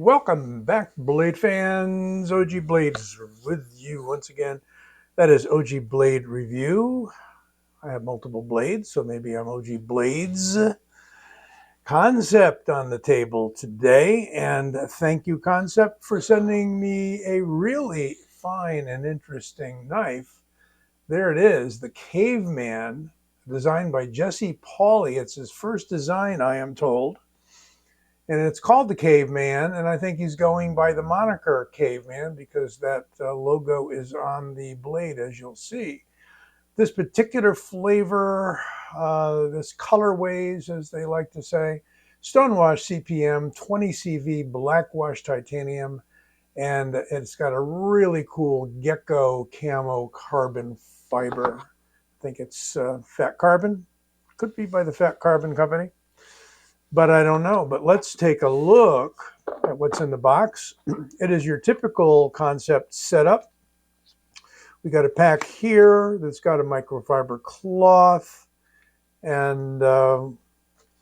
Welcome back, Blade fans. OG Blades with you once again. That is OG Blade Review. I have multiple blades, so maybe I'm OG Blades. Kansept on the table today, and thank you, Kansept, for sending me a really fine and interesting knife. There it is, the Caveman, designed by Pauley. It's his first design, I am told. And it's called the Caveman, and I think he's going by the moniker Caveman because that logo is on the blade, as you'll see. This particular flavor, this colorways, as they like to say, Stonewash CPM, 20 CV, blackwash titanium, and it's got a really cool gecko camo carbon fiber. I think it's Fat Carbon. Could be by the Fat Carbon Company, but I don't know. But let's take a look at what's in the box. It is your typical Kansept setup. We got a pack here that's got a microfiber cloth and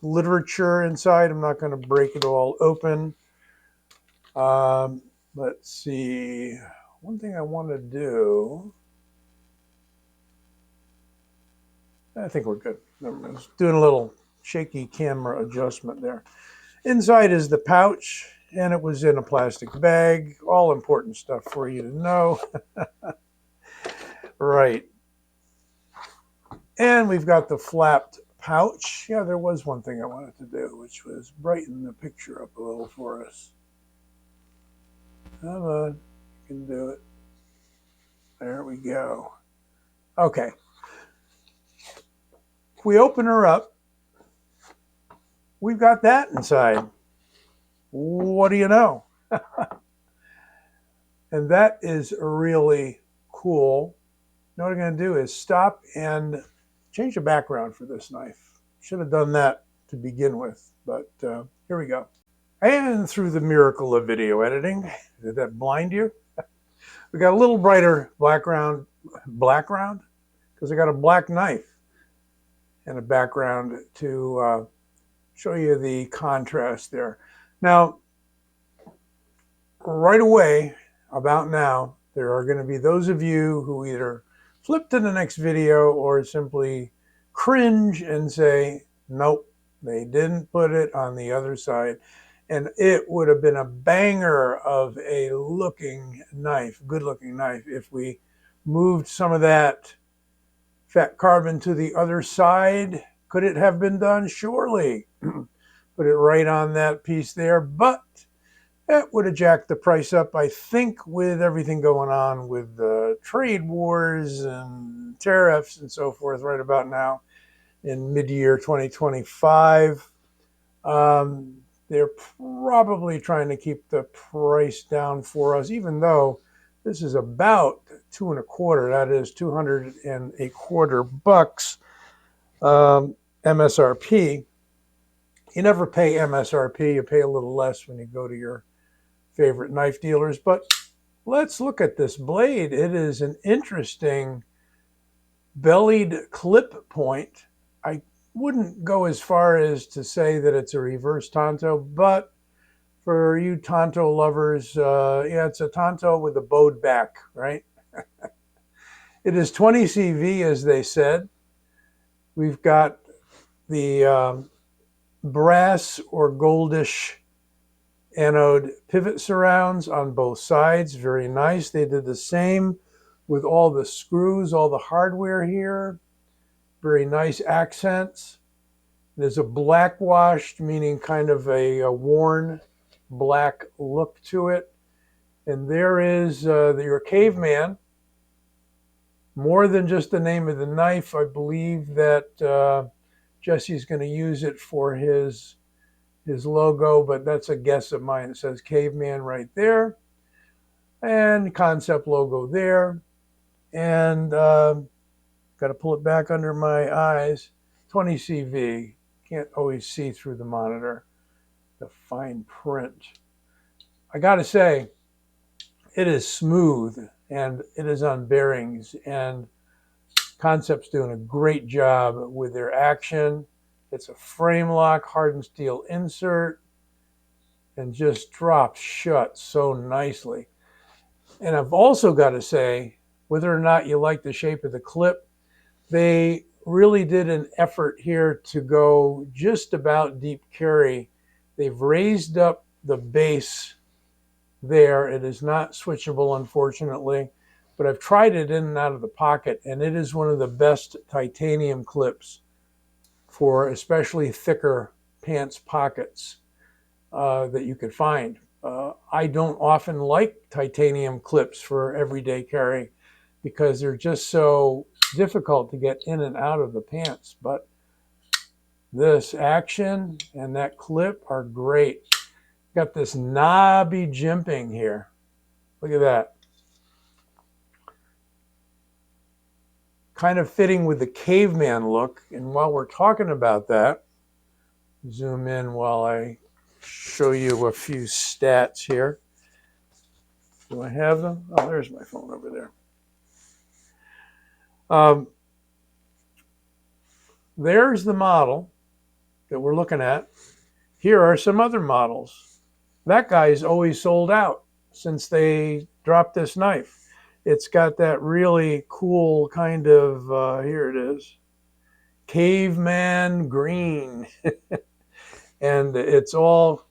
literature inside. I'm not going to break it all open. Let's see. One thing I want to do. I think we're good. I'm just doing a little shaky camera adjustment there. Inside is the pouch, and it was in a plastic bag. All important stuff for you to know. Right. And we've got the flapped pouch. Yeah, there was one thing I wanted to do, which was brighten the picture up a little for us. Come on, you can do it. There we go. Okay. If we open her up, we've got that inside. What do you know? And that is really cool. Now what I'm going to do is stop and change the background for this knife. Should have done that to begin with, but here we go. And through the miracle of video editing, did that blind you? We got a little brighter background, because I got a black knife and a background to show you the contrast there. Now, right away, about now, there are going to be those of you who either flip to the next video or simply cringe and say, nope, they didn't put it on the other side. And it would have been a banger of a looking knife, good looking knife, if we moved some of that Fat Carbon to the other side. Could it have been done? Surely. Put it right on that piece there, but that would have jacked the price up, I think, with everything going on with the trade wars and tariffs and so forth right about now in mid-year 2025. They're probably trying to keep the price down for us, even though this is about $2.25. That is $225 MSRP. You never pay MSRP. You pay a little less when you go to your favorite knife dealers. But let's look at this blade. It is an interesting bellied clip point. I wouldn't go as far as to say that it's a reverse Tanto, but for you Tanto lovers, yeah, it's a Tanto with a bowed back, right? It is 20 CV, as they said. We've got the brass or goldish anode pivot surrounds on both sides. Very nice. They did the same with all the screws, all the hardware here. Very nice accents. There's a black washed, meaning kind of a worn black look to it. And there is your Caveman. More than just the name of the knife, I believe that Jesse's going to use it for his logo, but that's a guess of mine. It says Caveman right there, and Kansept logo there, and got to pull it back under my eyes. 20 CV. Can't always see through the monitor. The fine print. I got to say, it is smooth and it is on bearings, and Kansept's doing a great job with their action. It's a Framelock hardened steel insert. and just drops shut so nicely. And I've also got to say, whether or not you like the shape of the clip, they really did an effort here to go just about deep carry. They've raised up the base there. It is not switchable, unfortunately, but I've tried it in and out of the pocket, and it is one of the best titanium clips for especially thicker pants pockets that you could find. I don't often like titanium clips for everyday carry because they're just so difficult to get in and out of the pants. But this action and that clip are great. Got this knobby jimping here. Look at that. Kind of fitting with the caveman look. And while we're talking about that, zoom in while I show you a few stats here. Do I have them? Oh, there's my phone over there. There's the model that we're looking at. Here are some other models. That guy's always sold out since they dropped this knife. It's got that really cool kind of, here it is, caveman green. And it's all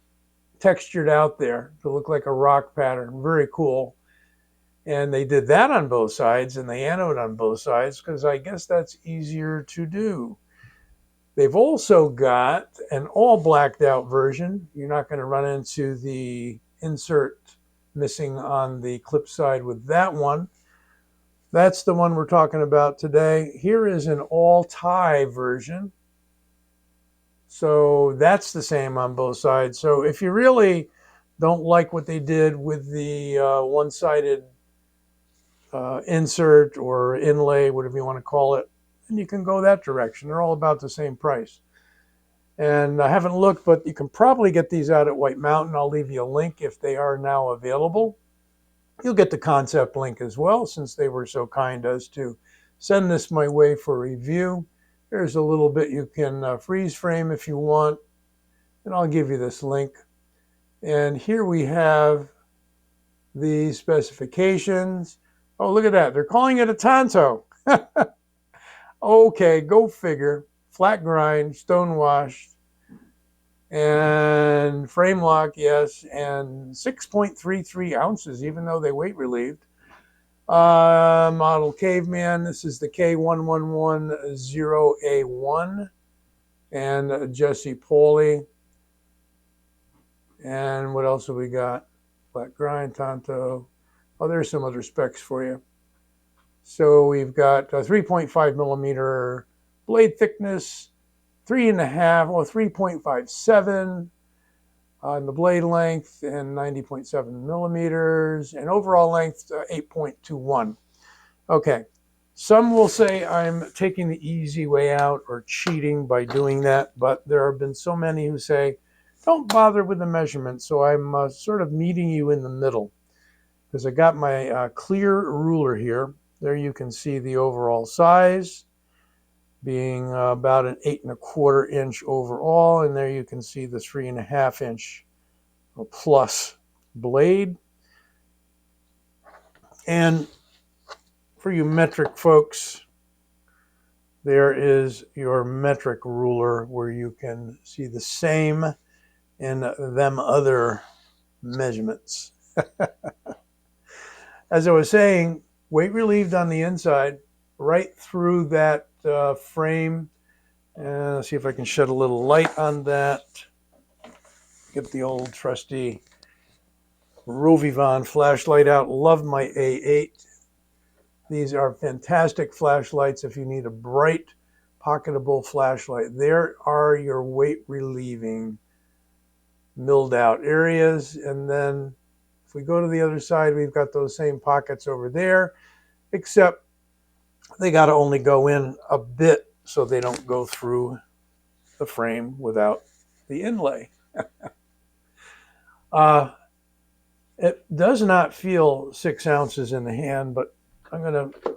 textured out there to look like a rock pattern. Very cool. And they did that on both sides, and they anode on both sides because I guess that's easier to do. They've also got an all blacked out version. You're not going to run into the insert missing on the clip side with that one. That's the one we're talking about today. Here is an all tie version. So that's the same on both sides. So if you really don't like what they did with the one-sided insert or inlay, whatever you want to call it, and you can go that direction. They're all about the same price. And I haven't looked, but you can probably get these out at White Mountain. I'll leave you a link if they are now available. You'll get the Kansept link as well, since they were so kind as to send this my way for review. There's a little bit you can freeze frame if you want, and I'll give you this link. And here we have the specifications. Oh, look at that. They're calling it a Tonto. Okay, go figure. Flat grind, stone washed, and Framelock, yes, and 6.33 ounces, even though they weight relieved. Model Caveman, this is the K1110A1, and Jesse Pauley. And what else have we got? Flat grind, Tonto. Oh, there's some other specs for you. So we've got 3.5 millimeter blade thickness, 3.57 on the blade length, and 90.7 millimeters, and overall length 8.21. Okay, some will say I'm taking the easy way out or cheating by doing that, but there have been so many who say don't bother with the measurements. So I'm sort of meeting you in the middle, because I got my clear ruler here. There you can see the overall size being about an 8.25 inch overall, and there you can see the 3.5 inch plus blade. And for you metric folks, there is your metric ruler where you can see the same in them other measurements. As I was saying, weight relieved on the inside, right through that frame. And let's see if I can shed a little light on that. Get the old trusty Rovivon flashlight out. Love my A8. These are fantastic flashlights if you need a bright, pocketable flashlight. There are your weight relieving milled out areas. And then if we go to the other side, we've got those same pockets over there, except they got to only go in a bit so they don't go through the frame without the inlay. It does not feel 6 ounces in the hand, but I'm going to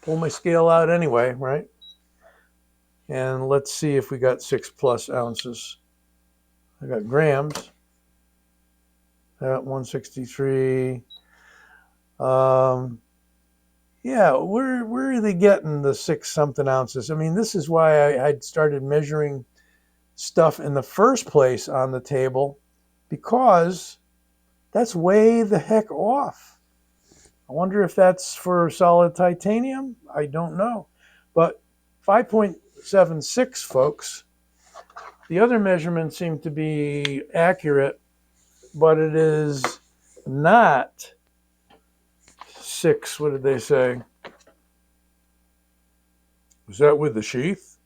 pull my scale out anyway, right? And let's see if we got 6+ ounces. I got grams. At 163. Yeah, where are they getting the 6-something ounces? I mean, this is why I started measuring stuff in the first place on the table, because that's way the heck off. I wonder if that's for solid titanium. I don't know. But 5.76, folks. The other measurements seem to be accurate, but it is not 6. What did they say? Was that with the sheath?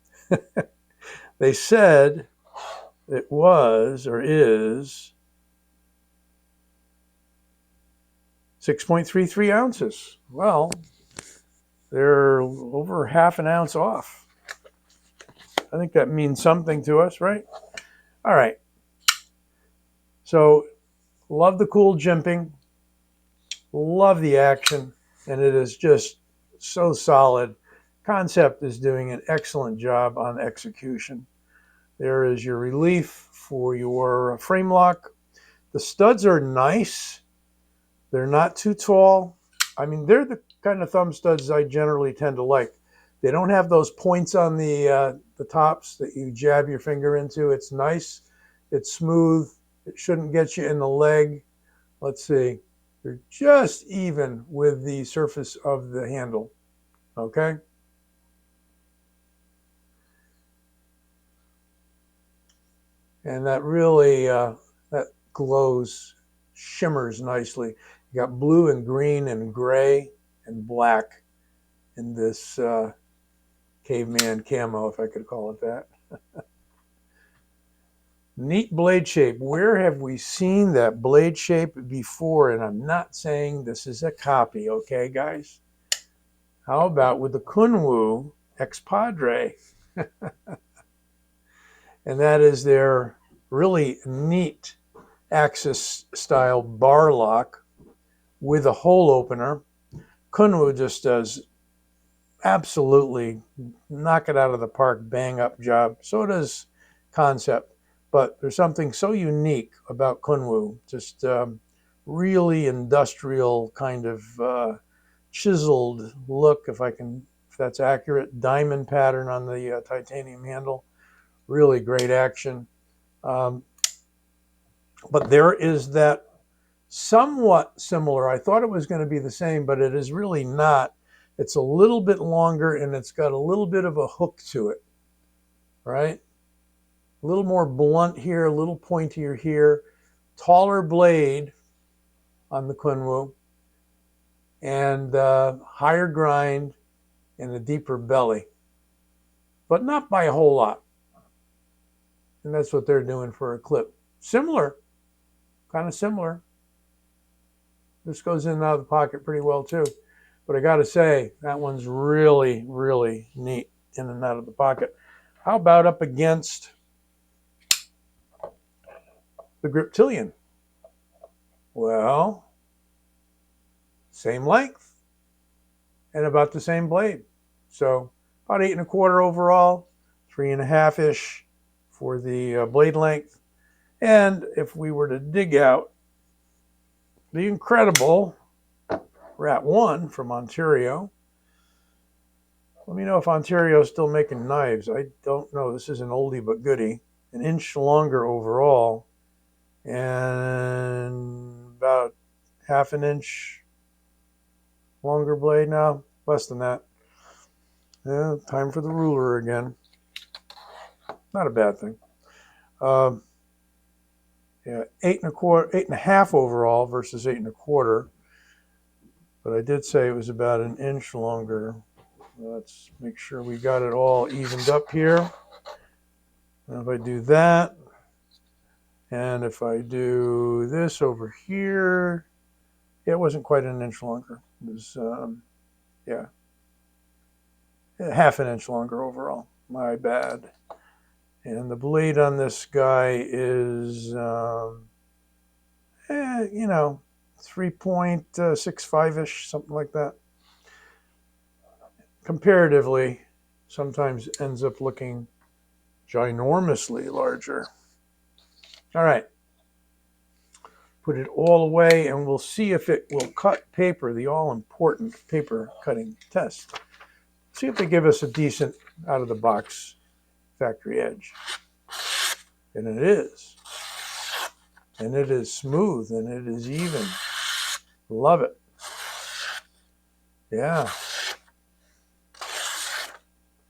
They said it was, or is, 6.33 ounces. Well, they're over half an ounce off. I think that means something to us, right? All right. So, love the cool jimping. Love the action. And it is just so solid. Kansept is doing an excellent job on execution. There is your relief for your frame lock. The studs are nice. They're not too tall. I mean, they're the kind of thumb studs I generally tend to like. They don't have those points on the tops that you jab your finger into. It's nice. It's smooth. It shouldn't get you in the leg. Let's see. They're just even with the surface of the handle. Okay? And that really, that glows, shimmers nicely. You got blue and green and gray and black in this caveman camo, if I could call it that. Neat blade shape. Where have we seen that blade shape before? And I'm not saying this is a copy, okay, guys? How about with the Kunwu Ex Padre? And that is their really neat Axis style bar lock with a hole opener. Kunwu just does absolutely knock it out of the park, bang up job. So does Kansept. But there's something so unique about Kunwu, just really industrial kind of chiseled look, if that's accurate. Diamond pattern on the titanium handle. Really great action. But there is that somewhat similar. I thought it was going to be the same, but it is really not. It's a little bit longer and it's got a little bit of a hook to it, right? A little more blunt here, a little pointier here, taller blade on the Kunwu, and higher grind and a deeper belly, but not by a whole lot. And that's what they're doing for a clip. Similar, kind of similar. This goes in and out of the pocket pretty well too. But I got to say, that one's really, really neat in and out of the pocket. How about up against the Griptilian? Well, same length and about the same blade. So about 8 1/4 overall, 3 1/2-ish for the blade length. And if we were to dig out the incredible Rat 1 from Ontario, let me know if Ontario is still making knives. I don't know. This is an oldie but goodie. 1 inch longer overall and about 1/2 inch longer blade now. Less than that. Yeah, time for the ruler again. Not a bad thing. Yeah, 8 1/4 overall versus 8 1/4. But I did say it was about 1 inch longer. Let's make sure we got it all evened up here. And if I do that, and if I do this over here, it wasn't quite 1 inch longer. It was, yeah, 1/2 inch longer overall. My bad. And the blade on this guy is, 3.65-ish, something like that. Comparatively, sometimes ends up looking ginormously larger. All right. Put it all away, and we'll see if it will cut paper, the all-important paper cutting test. See if they give us a decent out-of-the-box factory edge. And it is. And it is smooth, and it is even. Love it. Yeah.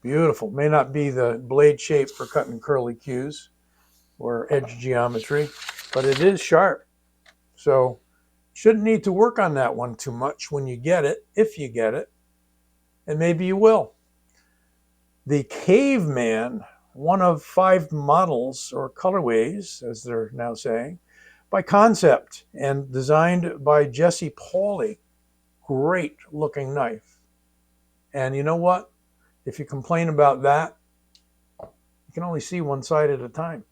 Beautiful. May not be the blade shape for cutting curly cues or edge geometry, but it is sharp. So shouldn't need to work on that one too much when you get it, if you get it, and maybe you will. The Caveman, one of 5 models or colorways, as they're now saying, by Kansept and designed by Pauley. Great looking knife. And you know what? If you complain about that, you can only see one side at a time.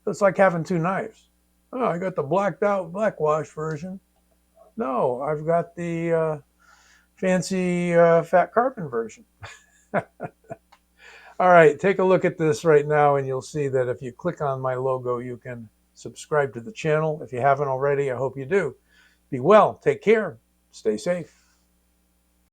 It's like having 2 knives. Oh, I got the blacked out blackwash version. No, I've got the fancy fat carbon version. All right, take a look at this right now, and you'll see that if you click on my logo, you can subscribe to the channel. If you haven't already, I hope you do. Be well, take care, stay safe.